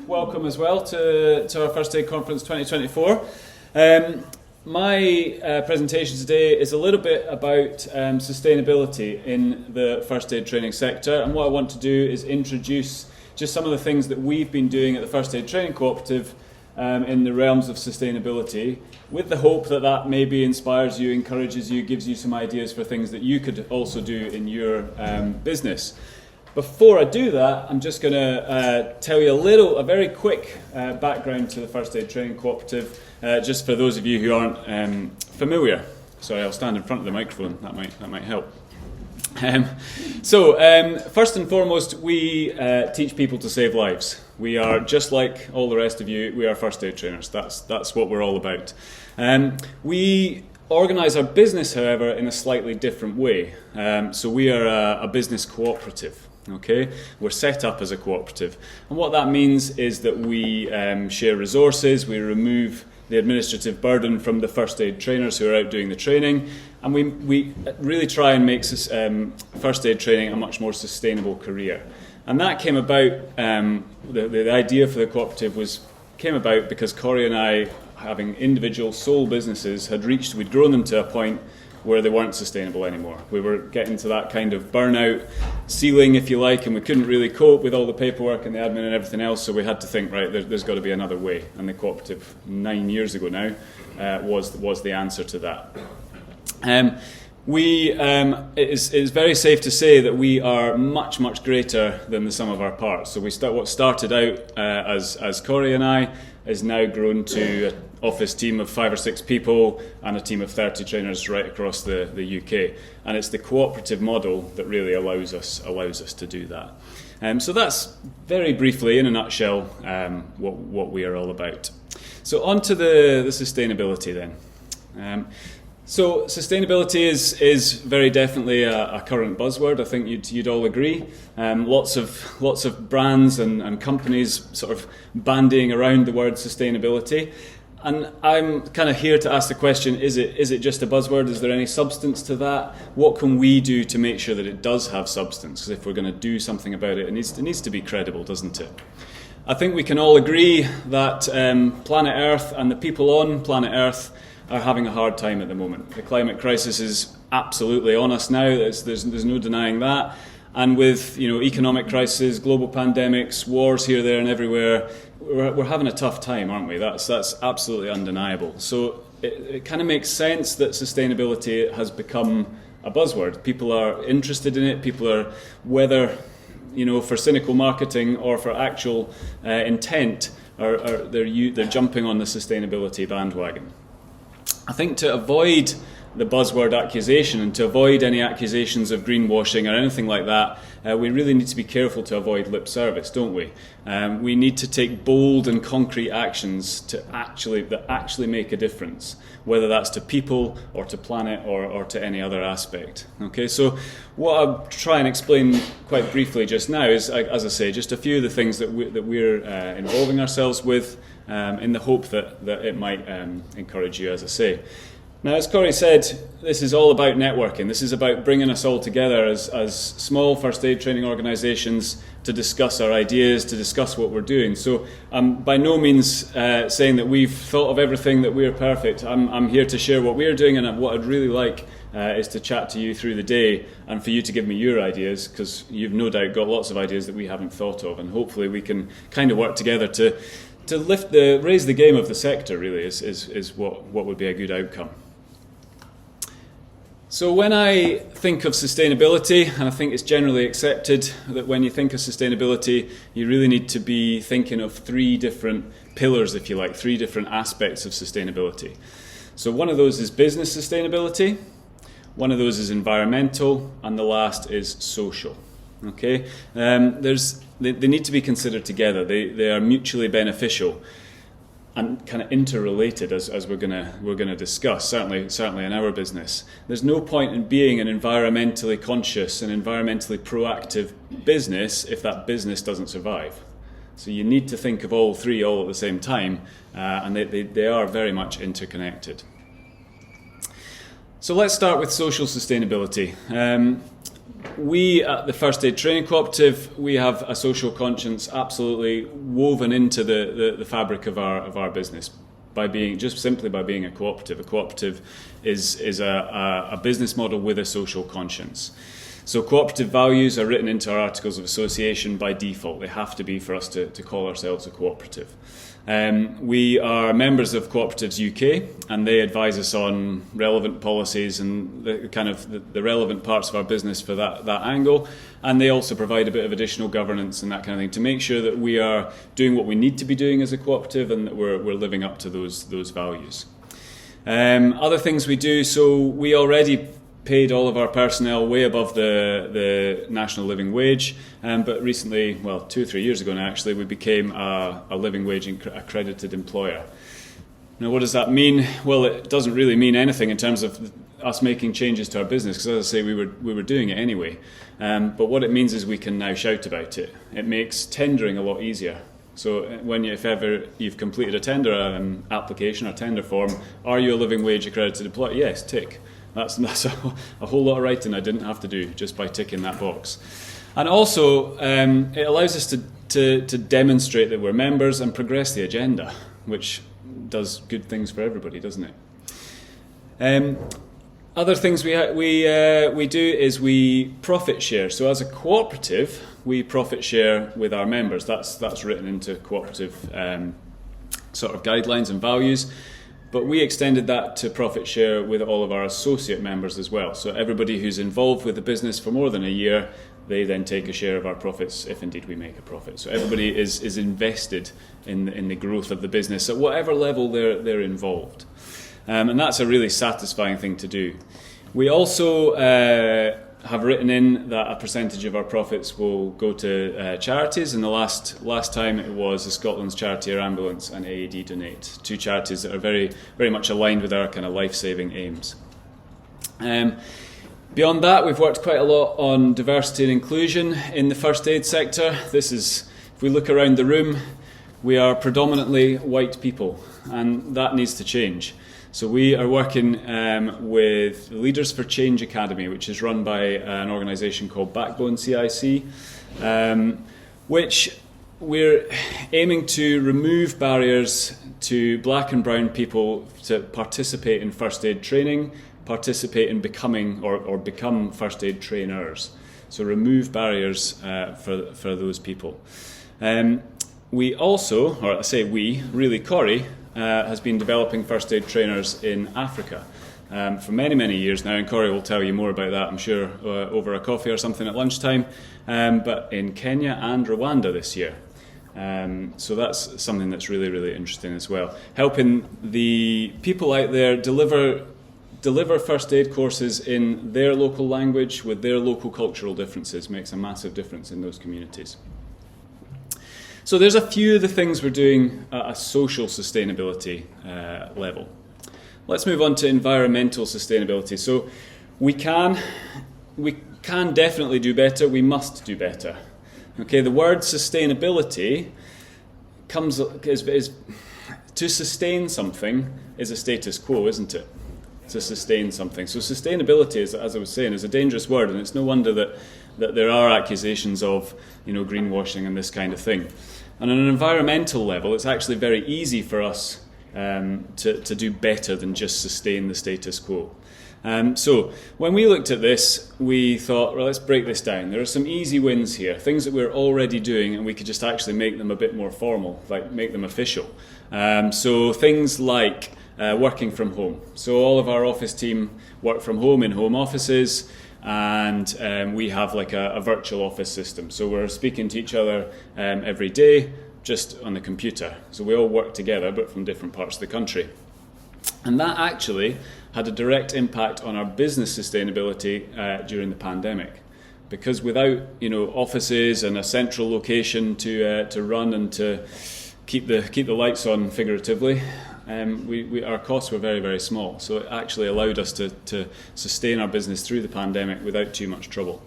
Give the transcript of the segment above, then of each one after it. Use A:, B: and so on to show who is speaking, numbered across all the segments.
A: welcome as well to our First Aid Conference 2024. My presentation today is a little bit about sustainability in the first aid training sector, and what I want to do is introduce just some of the things that we've been doing at the First Aid Training Co-operative in the realms of sustainability, with the hope that that maybe inspires you, encourages you, gives you some ideas for things that you could also do in your business. Before I do that, I'm just going to tell you a very quick background to the First Aid Training Co-operative, just for those of you who aren't familiar. Sorry, I'll stand in front of the microphone, that might help. First and foremost, we teach people to save lives. We are just like all the rest of you, we are first aid trainers. That's what we're all about. We organise our business, however, in a slightly different way. So we are a business cooperative. Okay, we're set up as a cooperative, and what that means is that we share resources, we remove the administrative burden from the first aid trainers who are out doing the training, and we really try and make first aid training a much more sustainable career. And that came about, the idea for the cooperative came about because Corey and I, having individual sole businesses, we'd grown them to a point where they weren't sustainable anymore. We were getting to that kind of burnout ceiling, if you like, and we couldn't really cope with all the paperwork and the admin and everything else, so we had to think, right, there's got to be another way. And the cooperative, 9 years ago now, was the answer to that. It is very safe to say that we are much, much greater than the sum of our parts. So what started out as Corey and I is now grown to an office team of 5 or 6 people and a team of 30 trainers right across the UK. And it's the cooperative model that really allows us to do that. So that's very briefly, in a nutshell, what we are all about. So on to the sustainability then. So sustainability is very definitely a current buzzword. I think you'd all agree. Lots of brands and companies sort of bandying around the word sustainability. And I'm kind of here to ask the question, is it just a buzzword? Is there any substance to that? What can we do to make sure that it does have substance? Because if we're going to do something about it, it needs to be credible, doesn't it? I think we can all agree that planet Earth and the people on planet Earth are having a hard time at the moment. The climate crisis is absolutely on us now. There's no denying that. And with economic crisis, global pandemics, wars here, there, and everywhere, we're having a tough time, aren't we? That's absolutely undeniable. So it kind of makes sense that sustainability has become a buzzword. People are interested in it. People are, whether for cynical marketing or for actual intent, they're jumping on the sustainability bandwagon. I think to avoid the buzzword accusation and to avoid any accusations of greenwashing or anything like that, we really need to be careful to avoid lip service, don't we? We need to take bold and concrete actions that actually make a difference, whether that's to people or to planet or to any other aspect. Okay, so what I'll try and explain quite briefly just now is, as I say, just a few of the things that we're involving ourselves with in the hope that it might encourage you, as I say. Now, as Corey said, this is all about networking. This is about bringing us all together as small first aid training organisations to discuss our ideas, to discuss what we're doing. So I'm by no means saying that we've thought of everything, that we're perfect. I'm here to share what we're doing, and what I'd really like is to chat to you through the day and for you to give me your ideas, because you've no doubt got lots of ideas that we haven't thought of, and hopefully we can kind of work together to raise the game of the sector, really, is what would be a good outcome. So when I think of sustainability, and I think it's generally accepted that when you think of sustainability, you really need to be thinking of 3 different pillars, if you like, 3 different aspects of sustainability. So one of those is business sustainability, one of those is environmental, and the last is social. Okay, they need to be considered together. They are mutually beneficial and kind of interrelated, as we're gonna discuss, certainly in our business. There's no point in being an environmentally conscious and environmentally proactive business if that business doesn't survive. So you need to think of all 3 all at the same time, and they are very much interconnected. So let's start with social sustainability. we at the First Aid Training Co-operative, we have a social conscience absolutely woven into the fabric of our business simply by being a cooperative. A cooperative is a business model with a social conscience. So cooperative values are written into our articles of association by default. They have to be for us to call ourselves a cooperative. We are members of Cooperatives UK, and they advise us on relevant policies and the relevant parts of our business for that angle. And they also provide a bit of additional governance and that kind of thing to make sure that we are doing what we need to be doing as a cooperative and that we're living up to those values. Other things we do, so we already paid all of our personnel way above the national living wage, but recently, 2 or 3 years ago now actually, we became a living wage accredited employer. Now what does that mean? Well, it doesn't really mean anything in terms of us making changes to our business, because as I say, we were doing it anyway. But what it means is we can now shout about it. It makes tendering a lot easier. So if ever you've completed a tender application or tender form, are you a living wage accredited employer? Yes, tick. That's a whole lot of writing I didn't have to do just by ticking that box. And also, it allows us to demonstrate that we're members and progress the agenda, which does good things for everybody, doesn't it? Other things we do is we profit share. So as a cooperative, we profit share with our members. That's written into cooperative sort of guidelines and values. But we extended that to profit share with all of our associate members as well. So everybody who's involved with the business for more than a year, they then take a share of our profits if indeed we make a profit. So everybody is invested in the growth of the business at whatever level they're involved. And that's a really satisfying thing to do. We also have written in that a percentage of our profits will go to charities, and the last time it was the Scotland's Charity Air Ambulance and AED Donate, two charities that are very, very much aligned with our kind of life-saving aims. Beyond that, we've worked quite a lot on diversity and inclusion in the first aid sector. If we look around the room, we are predominantly white people, and that needs to change. So we are working with the Leaders for Change Academy, which is run by an organisation called Backbone CIC, which we're aiming to remove barriers to black and brown people to participate in first aid training, participate in becoming or become first aid trainers. So remove barriers for those people. We also, or I say we, really Corrie, has been developing first aid trainers in Africa for many, many years now, and Corey will tell you more about that, I'm sure, over a coffee or something at lunchtime, but in Kenya and Rwanda this year. So that's something that's really, really interesting as well. Helping the people out there deliver first aid courses in their local language with their local cultural differences makes a massive difference in those communities. So there's a few of the things we're doing at a social sustainability level. Let's move on to environmental sustainability. So we can definitely do better. We must do better. Okay, the word sustainability is to sustain something is a status quo, isn't it? To sustain something. So sustainability is, as I was saying, is a dangerous word, and it's no wonder that there are accusations of, greenwashing and this kind of thing. And on an environmental level, it's actually very easy for us to do better than just sustain the status quo. So when we looked at this, we thought, well, let's break this down. There are some easy wins here, things that we're already doing, and we could just actually make them a bit more formal, like make them official. So things like working from home. So all of our office team work from home in home offices, and we have like a virtual office system. So we're speaking to each other every day, just on the computer. So we all work together, but from different parts of the country. And that actually had a direct impact on our business sustainability during the pandemic. Because without offices and a central location to run and to keep the lights on, figuratively, our costs were very, very small. So it actually allowed us to sustain our business through the pandemic without too much trouble.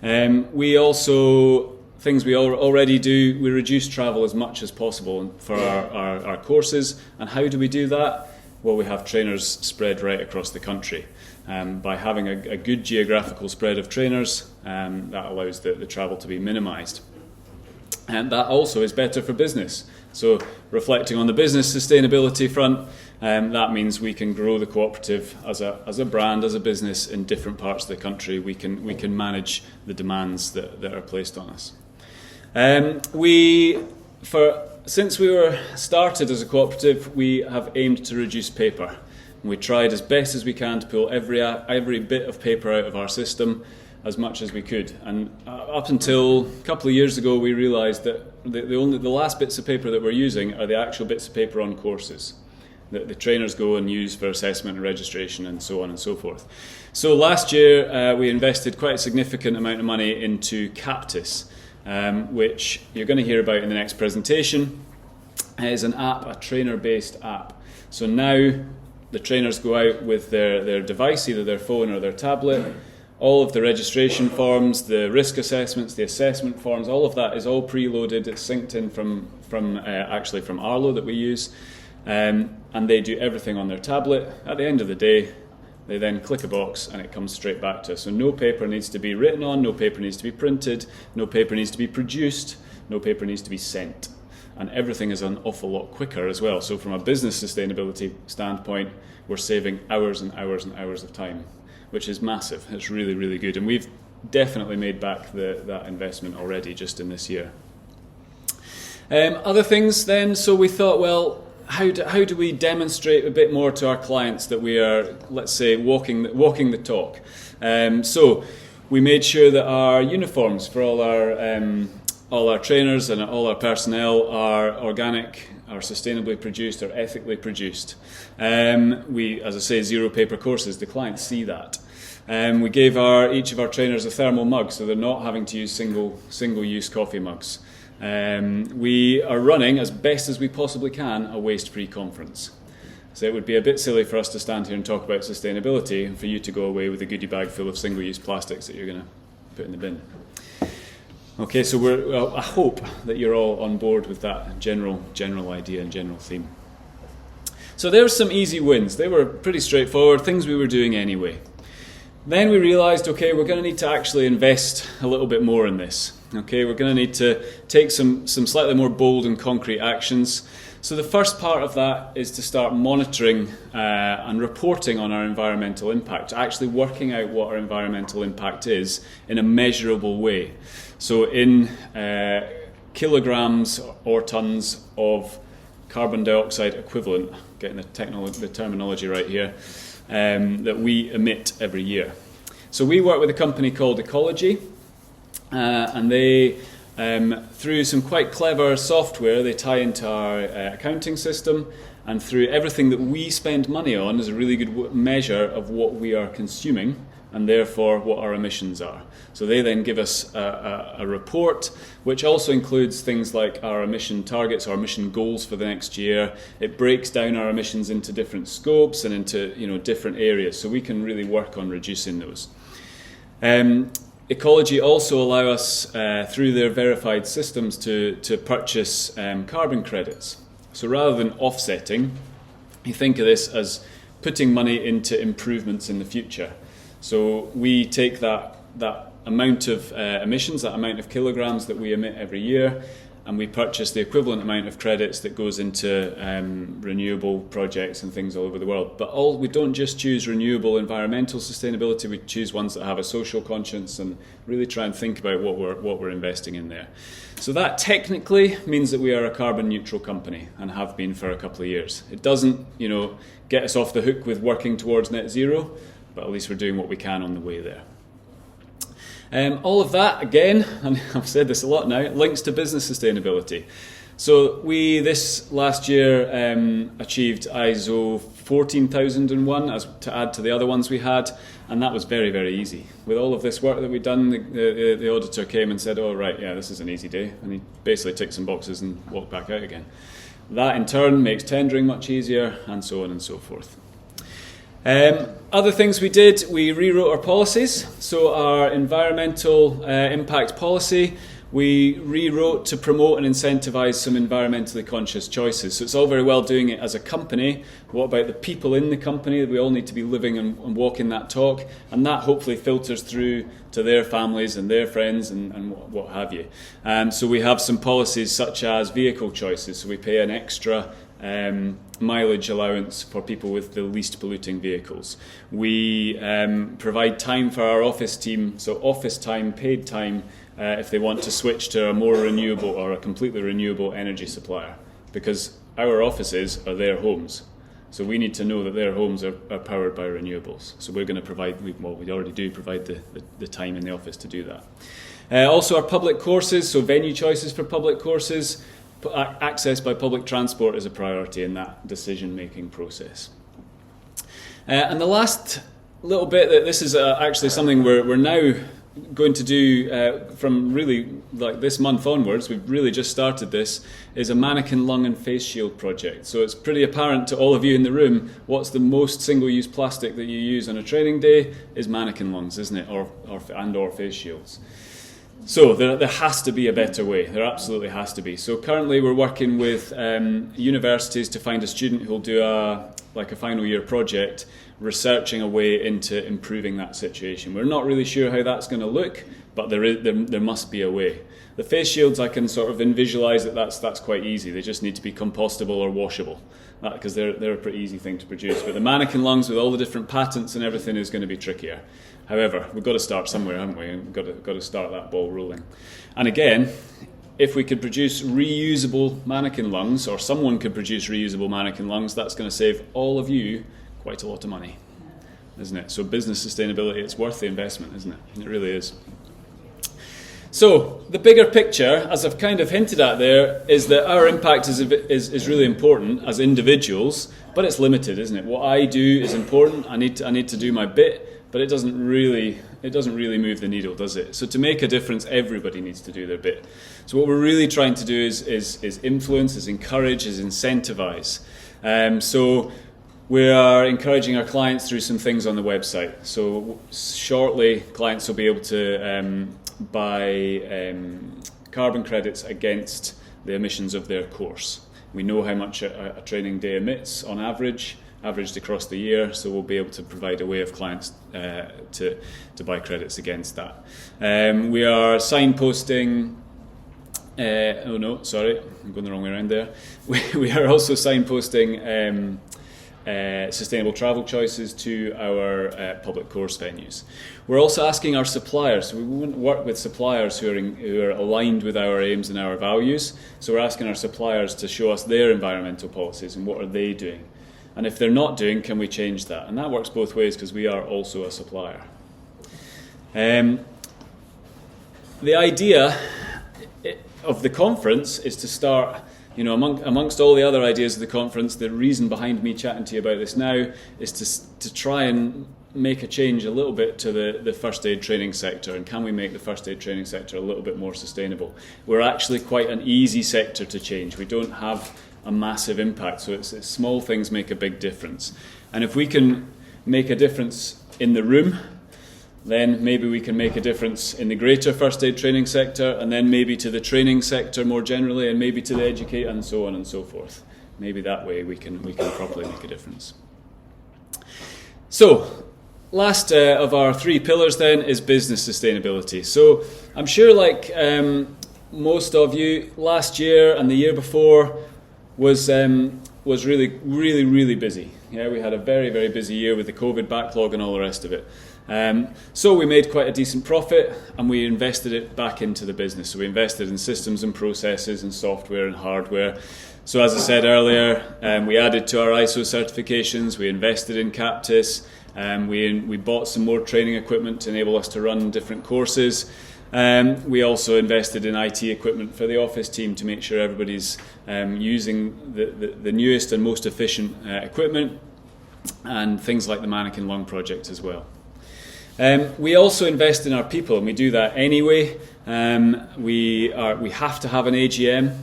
A: We also, things we already do, we reduce travel as much as possible for our courses. And how do we do that? Well, we have trainers spread right across the country. By having a good geographical spread of trainers, that allows the travel to be minimised. And that also is better for business. So reflecting on the business sustainability front, that means we can grow the cooperative as a brand, as a business in different parts of the country. We can manage the demands that are placed on us. Since we were started as a cooperative, we have aimed to reduce paper. We tried as best as we can to pull every bit of paper out of our system as much as we could. And up until a couple of years ago, we realised that the last bits of paper that we're using are the actual bits of paper on courses that the trainers go and use for assessment and registration and so on and so forth. So last year, we invested quite a significant amount of money into Captis, which you're going to hear about in the next presentation. It is an app, a trainer-based app. So now the trainers go out with their device, either their phone or their tablet. All of the registration forms, the risk assessments, the assessment forms, all of that is all preloaded. It's synced in from Arlo that we use, and they do everything on their tablet. At the end of the day, they then click a box and it comes straight back to us. So no paper needs to be written on, no paper needs to be printed, no paper needs to be produced, no paper needs to be sent. And everything is an awful lot quicker as well. So from a business sustainability standpoint, we're saving hours and hours and hours of time, which is massive. It's really, really good. And we've definitely made back that investment already just in this year. Other things then, so we thought, well, how do we demonstrate a bit more to our clients that we are, let's say, walking the talk? So we made sure that our uniforms for all our trainers and all our personnel are organic, are sustainably produced, are ethically produced. We, as I say, zero paper courses. The clients see that. We gave each of our trainers a thermal mug, so they're not having to use single-use coffee mugs. We are running, as best as we possibly can, a waste-free conference. So it would be a bit silly for us to stand here and talk about sustainability and for you to go away with a goodie bag full of single-use plastics that you're going to put in the bin. Okay, so I hope that you're all on board with that general idea and general theme. So there were some easy wins. They were pretty straightforward, things we were doing anyway. Then we realised, okay, we're going to need to actually invest a little bit more in this. Okay, we're going to need to take some slightly more bold and concrete actions. So the first part of that is to start monitoring and reporting on our environmental impact, actually working out what our environmental impact is in a measurable way. So in kilograms or tons of carbon dioxide equivalent, getting the terminology right here, that we emit every year. So we work with a company called Ecology, and they, through some quite clever software, they tie into our accounting system, and through everything that we spend money on is a really good measure of what we are consuming and therefore what our emissions are. So they then give us a report which also includes things like our emission targets, our emission goals for the next year. It breaks down our emissions into different scopes and into different areas, so we can really work on reducing those. Ecology also allow us through their verified systems to purchase carbon credits. So rather than offsetting, you think of this as putting money into improvements in the future. So we take that amount of emissions, that amount of kilograms that we emit every year, and we purchase the equivalent amount of credits that goes into renewable projects and things all over the world. But we don't just choose renewable environmental sustainability, we choose ones that have a social conscience and really try and think about what we're investing in there. So that technically means that we are a carbon neutral company and have been for a couple of years. It doesn't, get us off the hook with working towards net zero, but at least we're doing what we can on the way there. All of that, again, and I've said this a lot now, links to business sustainability. So we, this last year, achieved ISO 14001 to add to the other ones we had, and that was very, very easy. With all of this work that we'd done, the auditor came and said, oh, right, yeah, this is an easy day, and he basically ticked some boxes and walked back out again. That, in turn, makes tendering much easier, and so on and so forth. Other things we did, we rewrote our policies. So our environmental impact policy we rewrote to promote and incentivise some environmentally conscious choices. So it's all very well doing it as a company. What about the people in the company? We all need to be living and walking that talk, and that hopefully filters through to their families and their friends and what have you. So we have some policies such as vehicle choices. So we pay an extra mileage allowance for people with the least polluting vehicles. We provide time for our office team, so office time, paid time, if they want to switch to a more renewable or a completely renewable energy supplier, because our offices are their homes. So we need to know that their homes are powered by renewables. So we're going to provide, we already do provide the time in the office to do that. Also our public courses, so venue choices for public courses, access by public transport is a priority in that decision-making process. And the last little bit, that this is actually something we're now going to do from really like this month onwards, we've really just started this, is a mannequin lung and face shield project. So it's pretty apparent to all of you in the room what's the most single-use plastic that you use on a training day is mannequin lungs, isn't it, or face shields. So there has to be a better way. There absolutely has to be. So currently we're working with universities to find a student who'll do a final year project researching a way into improving that situation. We're not really sure how that's going to look, but there must be a way. The face shields, I can sort of visualise that's quite easy. They just need to be compostable or washable, because they're a pretty easy thing to produce. But the mannequin lungs with all the different patents and everything is going to be trickier. However, we've got to start somewhere, haven't we? We've got to start that ball rolling. And again, if we could produce reusable mannequin lungs, or someone could produce reusable mannequin lungs, that's going to save all of you quite a lot of money, isn't it? So business sustainability, it's worth the investment, isn't it? It really is. So the bigger picture, as I've kind of hinted at there, is that our impact is really important as individuals, but it's limited, isn't it? What I do is important. I need to do my bit, but it doesn't really move the needle, does it? So to make a difference, everybody needs to do their bit. So what we're really trying to do is influence, is encourage, is incentivize. So we are encouraging our clients through some things on the website. So shortly, clients will be able to buy carbon credits against the emissions of their course. We know how much a training day emits on averaged across the year, so we'll be able to provide a way of clients to buy credits against that. We are signposting. I'm going the wrong way around there. We are also signposting sustainable travel choices to our public course venues. We're also asking our suppliers, so we wouldn't work with suppliers who are aligned with our aims and our values, so we're asking our suppliers to show us their environmental policies and what are they doing. And if they're not doing, can we change that? And that works both ways because we are also a supplier. The idea of the conference is to start, amongst all the other ideas of the conference, the reason behind me chatting to you about this now is to try and make a change a little bit to the first aid training sector, and can we make the first aid training sector a little bit more sustainable? We're actually quite an easy sector to change. We don't have a massive impact, so it's small things make a big difference. And if we can make a difference in the room, then maybe we can make a difference in the greater first aid training sector, and then maybe to the training sector more generally, and maybe to the educate, and so on and so forth. Maybe that way we can properly make a difference. So, last of our three pillars then is business sustainability. So I'm sure, like most of you, last year and the year before was really, really, really busy. Yeah, we had a very, very busy year with the COVID backlog and all the rest of it. So we made quite a decent profit, and we invested it back into the business. So we invested in systems and processes and software and hardware. So as I said earlier, we added to our ISO certifications, we invested in Captis, we bought some more training equipment to enable us to run different courses. We also invested in IT equipment for the office team to make sure everybody's using the newest and most efficient equipment, and things like the mannequin lung project as well. We also invest in our people, and we do that anyway. We have to have an AGM.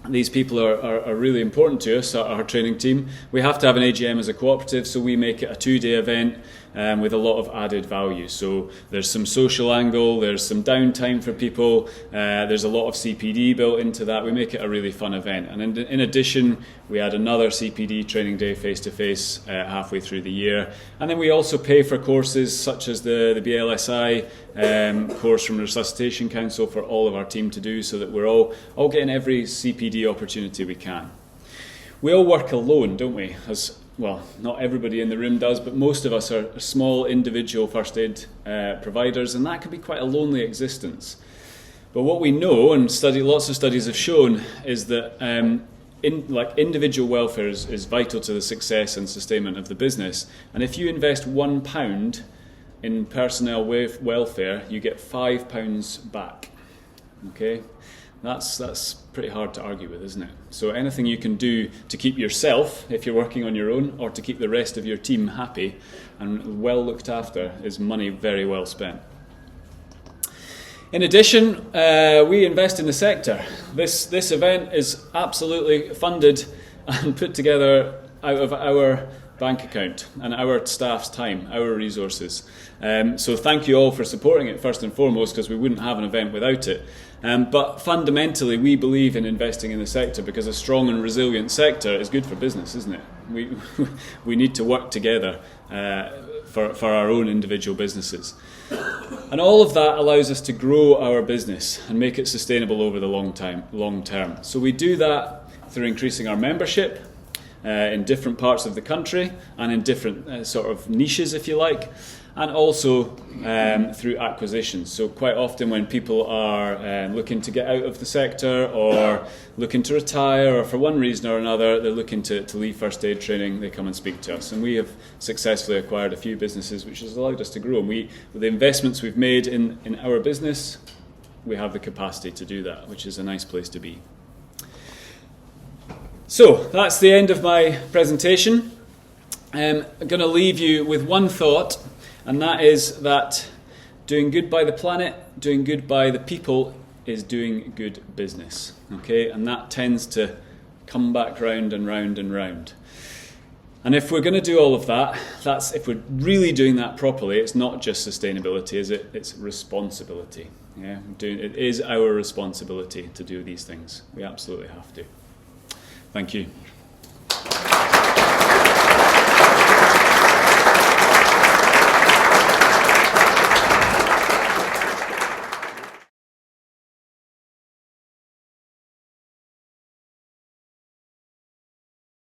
A: These people are really important to us, our training team. We have to have an AGM as a cooperative, so we make it a 2-day event. with a lot of added value. So there's some social angle, there's some downtime for people, there's a lot of CPD built into that. We make it a really fun event. And in addition, we add another CPD training day face-to-face halfway through the year. And then we also pay for courses such as the BLSI course from the Resuscitation Council for all of our team to do, so that we're all getting every CPD opportunity we can. We all work alone, don't we? As well, not everybody in the room does, but most of us are small individual first aid providers, and that can be quite a lonely existence. But what we know, and lots of studies have shown, is that individual welfare is vital to the success and sustainment of the business. And if you invest £1 in personnel welfare, you get £5 back. Okay, that's pretty hard to argue with, isn't it? So anything you can do to keep yourself, if you're working on your own, or to keep the rest of your team happy and well looked after, is money very well spent. In addition, we invest in the sector. This event is absolutely funded and put together out of our bank account and our staff's time, our resources. So thank you all for supporting it first and foremost, because we wouldn't have an event without it. But fundamentally, we believe in investing in the sector because a strong and resilient sector is good for business, isn't it? We need to work together for our own individual businesses. And all of that allows us to grow our business and make it sustainable over the long term. So we do that through increasing our membership in different parts of the country and in different sort of niches, if you like, and also through acquisitions. So quite often when people are looking to get out of the sector or looking to retire, or for one reason or another they're looking to leave first aid training, they come and speak to us. And we have successfully acquired a few businesses, which has allowed us to grow. And with the investments we've made in our business, we have the capacity to do that, which is a nice place to be. So that's the end of my presentation. I'm going to leave you with one thought, and that is that doing good by the planet, doing good by the people, is doing good business. Okay, and that tends to come back round and round and round. And if we're going to do all of that, if we're really doing that properly, it's not just sustainability, is it? It's responsibility. Yeah, it is our responsibility to do these things. We absolutely have to. Thank you.